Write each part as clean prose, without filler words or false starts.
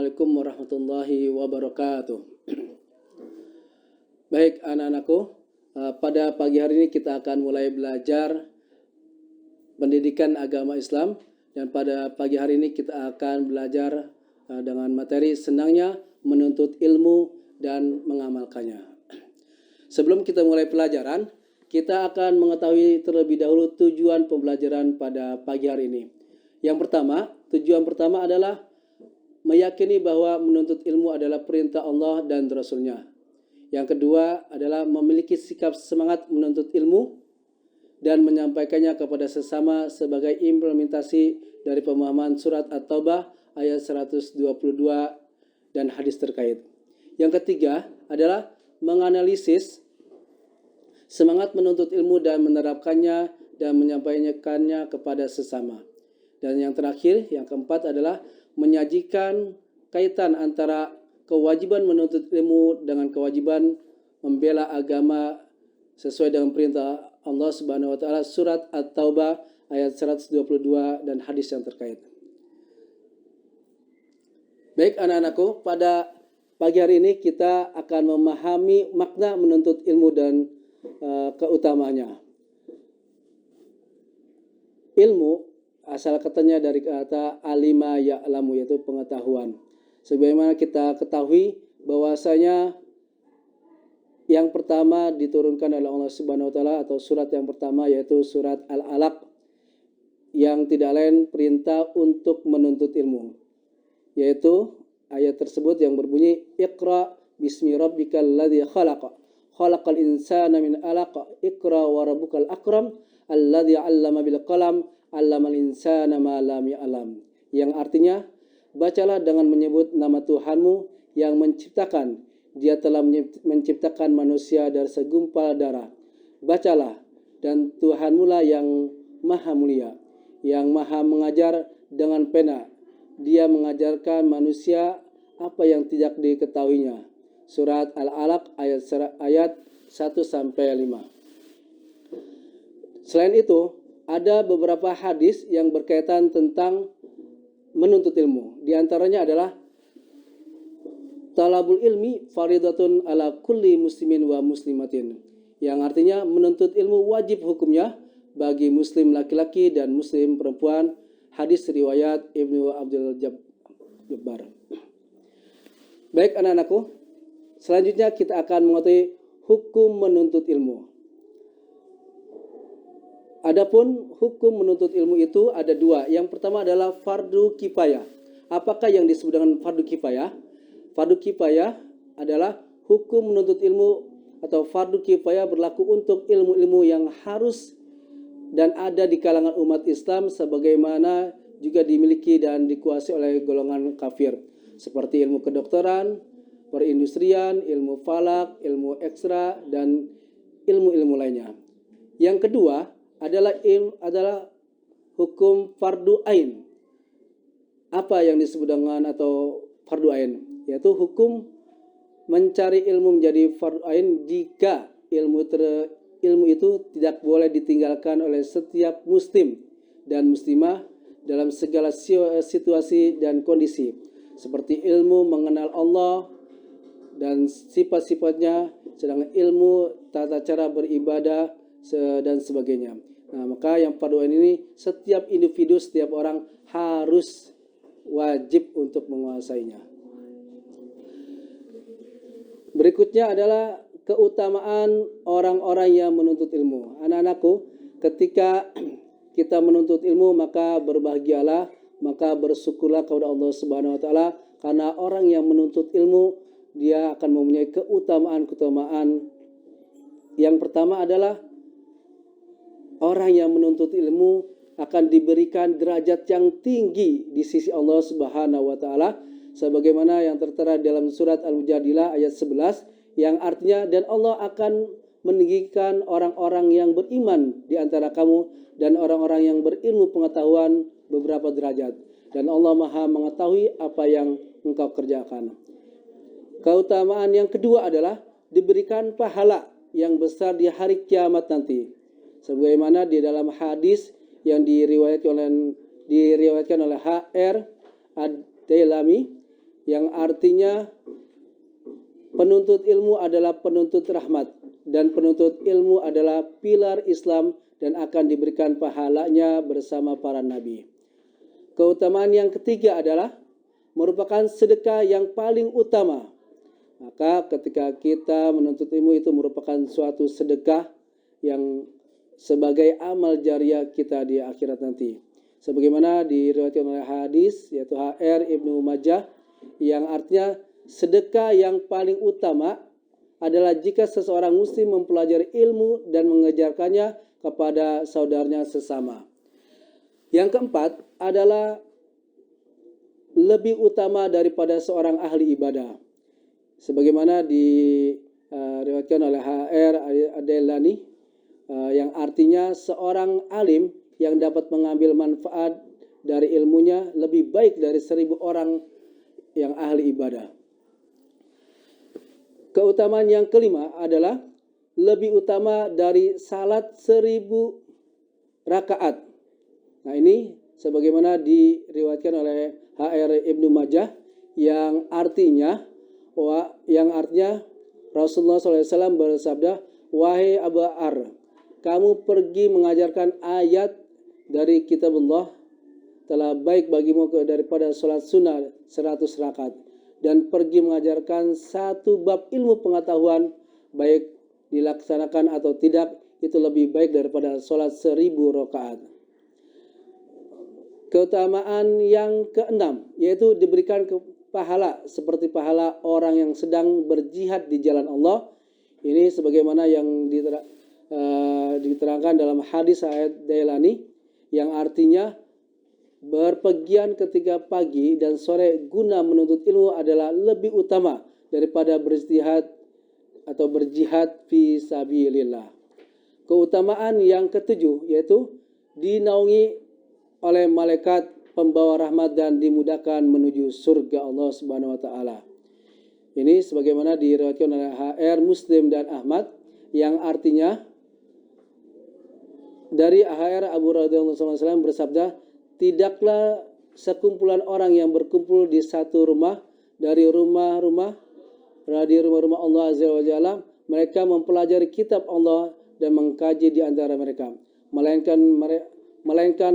Assalamualaikum warahmatullahi wabarakatuh. Baik anak-anakku, pada pagi hari ini kita akan mulai belajar pendidikan agama Islam. Dan pada pagi hari ini kita akan belajar dengan materi senangnya menuntut ilmu dan mengamalkannya. Sebelum kita mulai pelajaran, kita akan mengetahui terlebih dahulu tujuan pembelajaran pada pagi hari ini. Tujuan pertama adalah meyakini bahwa menuntut ilmu adalah perintah Allah dan Rasul-Nya. Yang kedua adalah memiliki sikap semangat menuntut ilmu dan menyampaikannya kepada sesama sebagai implementasi dari pemahaman surat At-Taubah ayat 122 dan hadis terkait. Yang ketiga adalah menganalisis semangat menuntut ilmu dan menerapkannya dan menyampaikannya kepada sesama. Dan yang terakhir, yang keempat adalah menyajikan kaitan antara kewajiban menuntut ilmu dengan kewajiban membela agama sesuai dengan perintah Allah Subhanahu wa taala surat At-Taubah ayat 122 dan hadis yang terkait. Baik anak-anakku, pada pagi hari ini kita akan memahami makna menuntut ilmu dan keutamaannya. Ilmu asal katanya dari kata alima ya'lamu, yaitu pengetahuan. Sebagaimana kita ketahui bahwasanya yang pertama diturunkan oleh Allah Subhanahu wa taala atau surat yang pertama yaitu surat Al-Alaq yang tidak lain perintah untuk menuntut ilmu. Yaitu ayat tersebut yang berbunyi Iqra bismi rabbikal ladzi khalaq. Khalaqal insana min 'alaq. Iqra wa rabbukal akram alladzi 'allama bil qalam. Allamal insana ma lam ya'lam, yang artinya bacalah dengan menyebut nama Tuhanmu yang menciptakan. Dia telah menciptakan manusia dari segumpal darah. Bacalah, dan Tuhanmu lah yang maha mulia, yang maha mengajar dengan pena. Dia mengajarkan manusia apa yang tidak diketahuinya. Surat Al-Alaq ayat 1-5. Selain itu, ada beberapa hadis yang berkaitan tentang menuntut ilmu. Di antaranya adalah talabul ilmi faridatun ala kulli muslimin wa muslimatin, yang artinya menuntut ilmu wajib hukumnya bagi muslim laki-laki dan muslim perempuan. Hadis riwayat Ibnu Abdul Jabbar. Baik anak-anakku, selanjutnya kita akan mengetahui hukum menuntut ilmu. Adapun hukum menuntut ilmu itu ada dua. Yang pertama adalah fardu kifayah. Apakah yang disebut dengan fardu kifayah? Fardu kifayah adalah hukum menuntut ilmu atau fardu kifayah berlaku untuk ilmu-ilmu yang harus dan ada di kalangan umat Islam, sebagaimana juga dimiliki dan dikuasai oleh golongan kafir, seperti ilmu kedokteran, perindustrian, ilmu falak, ilmu ekstra, dan ilmu-ilmu lainnya. Yang kedua adalah hukum fardu ain. Apa yang disebut dengan atau fardu ain? Yaitu hukum mencari ilmu menjadi fardu ain jika ilmu itu tidak boleh ditinggalkan oleh setiap muslim dan muslimah dalam segala situasi dan kondisi, seperti ilmu mengenal Allah dan sifat-sifatnya, sedangkan ilmu tata cara beribadah dan sebagainya. Nah, maka yang fardu ain ini setiap individu, setiap orang harus wajib untuk menguasainya. Berikutnya adalah keutamaan orang-orang yang menuntut ilmu. Anak-anakku, ketika kita menuntut ilmu, maka berbahagialah, maka bersyukurlah kepada Allah Subhanahu wa taala, karena orang yang menuntut ilmu dia akan mempunyai keutamaan. Yang pertama adalah orang yang menuntut ilmu akan diberikan derajat yang tinggi di sisi Allah Subhanahu wa taala, sebagaimana yang tertera dalam surat Al-Mujadilah ayat 11, yang artinya, dan Allah akan meninggikan orang-orang yang beriman di antara kamu dan orang-orang yang berilmu pengetahuan beberapa derajat, dan Allah Maha mengetahui apa yang engkau kerjakan. Keutamaan yang kedua adalah diberikan pahala yang besar di hari kiamat nanti, sebagaimana di dalam hadis yang diriwayatkan oleh HR Ad-Dailami yang artinya penuntut ilmu adalah penuntut rahmat dan penuntut ilmu adalah pilar Islam dan akan diberikan pahalanya bersama para nabi. Keutamaan yang ketiga adalah merupakan sedekah yang paling utama. Maka ketika kita menuntut ilmu itu merupakan suatu sedekah yang sebagai amal jariah kita di akhirat nanti. Sebagaimana diriwayatkan oleh hadis yaitu HR Ibnu Majah yang artinya sedekah yang paling utama adalah jika seseorang muslim mempelajari ilmu dan mengajarkannya kepada saudaranya sesama. Yang keempat adalah lebih utama daripada seorang ahli ibadah. Sebagaimana diriwayatkan oleh HR Adelani yang artinya seorang alim yang dapat mengambil manfaat dari ilmunya lebih baik dari 1000 orang yang ahli ibadah. Keutamaan yang kelima adalah lebih utama dari salat 1000 rakaat. Nah ini sebagaimana diriwayatkan oleh HR Ibnu Majah yang artinya Rasulullah SAW bersabda, "Wahai Abu Ar, kamu pergi mengajarkan ayat dari kitabullah telah baik bagimu daripada sholat sunnah 100 rakaat dan pergi mengajarkan satu bab ilmu pengetahuan baik dilaksanakan atau tidak itu lebih baik daripada sholat 1000 rakaat." Keutamaan yang keenam yaitu diberikan pahala seperti pahala orang yang sedang berjihad di jalan Allah. Ini sebagaimana yang diterangkan dalam hadis ayat Dailani yang artinya berpergian ketika pagi dan sore guna menuntut ilmu adalah lebih utama daripada berjihad atau berjihad fi sabilillah. Keutamaan yang ketujuh yaitu dinaungi oleh malaikat pembawa rahmat dan dimudahkan menuju surga Allah Subhanahu wa taala. Ini sebagaimana diriwayatkan oleh HR Muslim dan Ahmad yang artinya dari HR Abu Radhiyallahu SAW bersabda, tidaklah sekumpulan orang yang berkumpul di satu rumah dari rumah-rumah Allah Azza wa Jalla, mereka mempelajari kitab Allah dan mengkaji di antara mereka, melainkan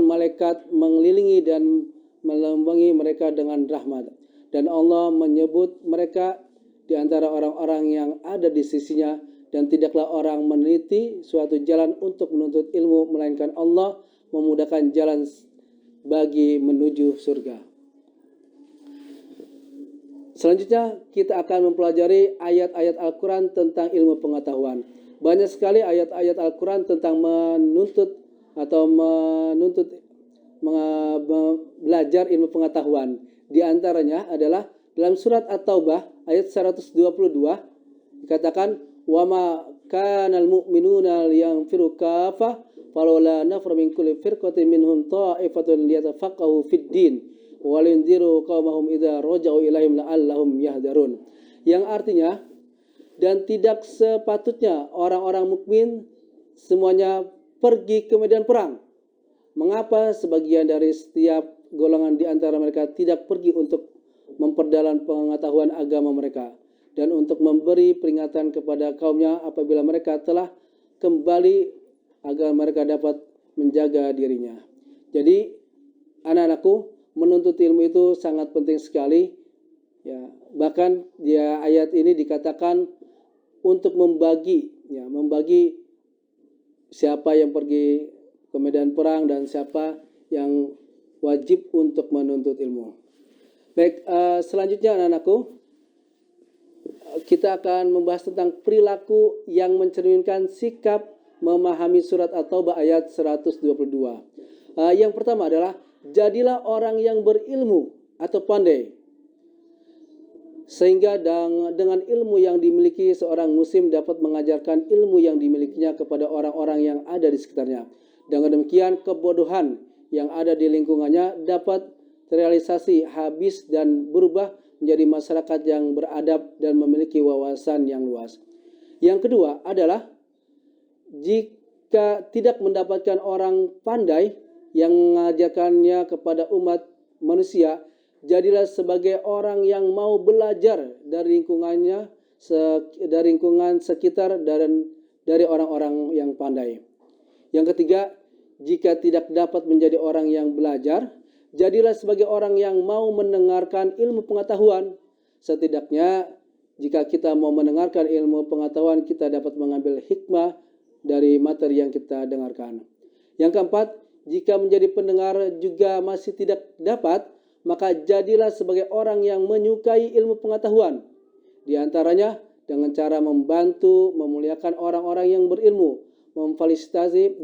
malaikat mengelilingi dan melindungi mereka dengan rahmat. Dan Allah menyebut mereka di antara orang-orang yang ada di sisinya, dan tidaklah orang meneliti suatu jalan untuk menuntut ilmu, melainkan Allah memudahkan jalan bagi menuju surga. Selanjutnya kita akan mempelajari ayat-ayat Al-Quran tentang ilmu pengetahuan. Banyak sekali ayat-ayat Al-Quran tentang belajar ilmu pengetahuan. Di antaranya adalah dalam surat At-Taubah ayat 122 dikatakan, "Wa ma kanal mu'minuna liyanfiru kafah falawla nafra min kulli firqatin minhum ta'ifatun liyatafaqahu fid din wa linziru qaumahum idza raja'u ilaihim la'allahum yahdarun." Yang artinya, dan tidak sepatutnya orang-orang mukmin semuanya pergi ke medan perang. Mengapa sebagian dari setiap golongan di antara mereka tidak pergi untuk memperdalam pengetahuan agama mereka dan untuk memberi peringatan kepada kaumnya apabila mereka telah kembali agar mereka dapat menjaga dirinya. Jadi anak-anakku, menuntut ilmu itu sangat penting sekali. Ya, bahkan di ayat ini dikatakan untuk membagi siapa yang pergi ke medan perang dan siapa yang wajib untuk menuntut ilmu. Baik, selanjutnya anak-anakku, kita akan membahas tentang perilaku yang mencerminkan sikap memahami surat At-Taubah ayat 122. Yang pertama adalah, jadilah orang yang berilmu atau pandai. Sehingga dengan ilmu yang dimiliki seorang muslim dapat mengajarkan ilmu yang dimilikinya kepada orang-orang yang ada di sekitarnya. Dengan demikian kebodohan yang ada di lingkungannya dapat terrealisasi habis dan berubah menjadi masyarakat yang beradab dan memiliki wawasan yang luas. Yang kedua adalah, jika tidak mendapatkan orang pandai yang mengajarkannya kepada umat manusia, jadilah sebagai orang yang mau belajar dari lingkungannya, dari lingkungan sekitar dan dari orang-orang yang pandai. Yang ketiga, jika tidak dapat menjadi orang yang belajar, jadilah sebagai orang yang mau mendengarkan ilmu pengetahuan. Setidaknya jika kita mau mendengarkan ilmu pengetahuan, kita dapat mengambil hikmah dari materi yang kita dengarkan. Yang keempat, jika menjadi pendengar juga masih tidak dapat, maka jadilah sebagai orang yang menyukai ilmu pengetahuan. Di antaranya dengan cara membantu, memuliakan orang-orang yang berilmu, memfasilitasi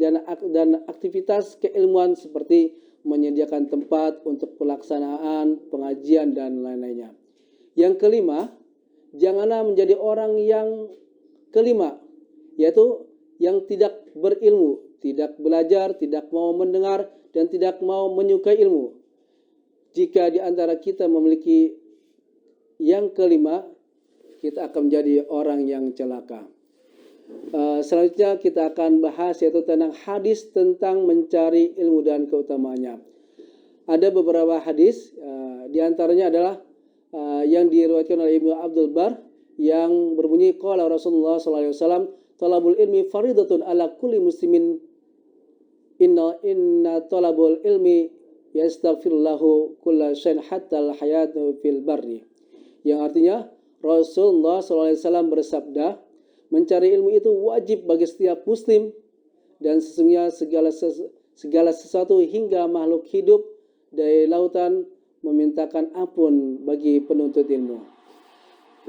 dan aktivitas keilmuan seperti menyediakan tempat untuk pelaksanaan pengajian dan lain-lainnya. Yang kelima, janganlah menjadi orang yang kelima, yaitu yang tidak berilmu, tidak belajar, tidak mau mendengar, dan tidak mau menyukai ilmu. Jika di antara kita memiliki yang kelima, kita akan menjadi orang yang celaka. Selanjutnya kita akan bahas yaitu tentang hadis tentang mencari ilmu dan keutamaannya. Ada beberapa hadis, di antaranya adalah yang diriwayatkan oleh Ibnu Abdul Bar yang berbunyi qala Rasulullah sallallahu alaihi wasallam talabul ilmi faridatun ala kulli muslimin inna talabul ilmi yastaghfirullahu kulla syai'in hatta al-hayatu fil barri. Yang artinya Rasulullah sallallahu alaihi wasallam bersabda, mencari ilmu itu wajib bagi setiap muslim dan sesungguhnya segala sesuatu hingga makhluk hidup dari lautan memintakan ampun bagi penuntut ilmu.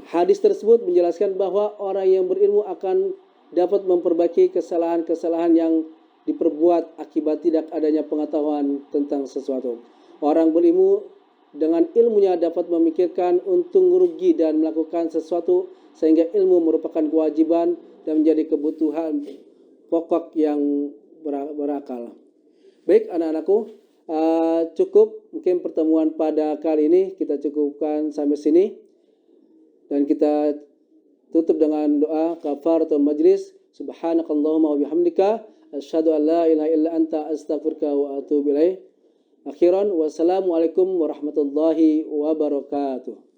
Hadis tersebut menjelaskan bahwa orang yang berilmu akan dapat memperbaiki kesalahan-kesalahan yang diperbuat akibat tidak adanya pengetahuan tentang sesuatu. Orang berilmu dengan ilmunya dapat memikirkan untung rugi dan melakukan sesuatu sehingga ilmu merupakan kewajiban dan menjadi kebutuhan pokok yang berakal. Baik anak-anakku, cukup mungkin pertemuan pada kali ini kita cukupkan sampai sini dan kita tutup dengan doa kafaratul majlis. Subhanakallahumma wa bihamdika asyhadu an la ilaha illa anta astaghfiruka wa atubu ilaik. Akhiran wassalamualaikum warahmatullahi wabarakatuh.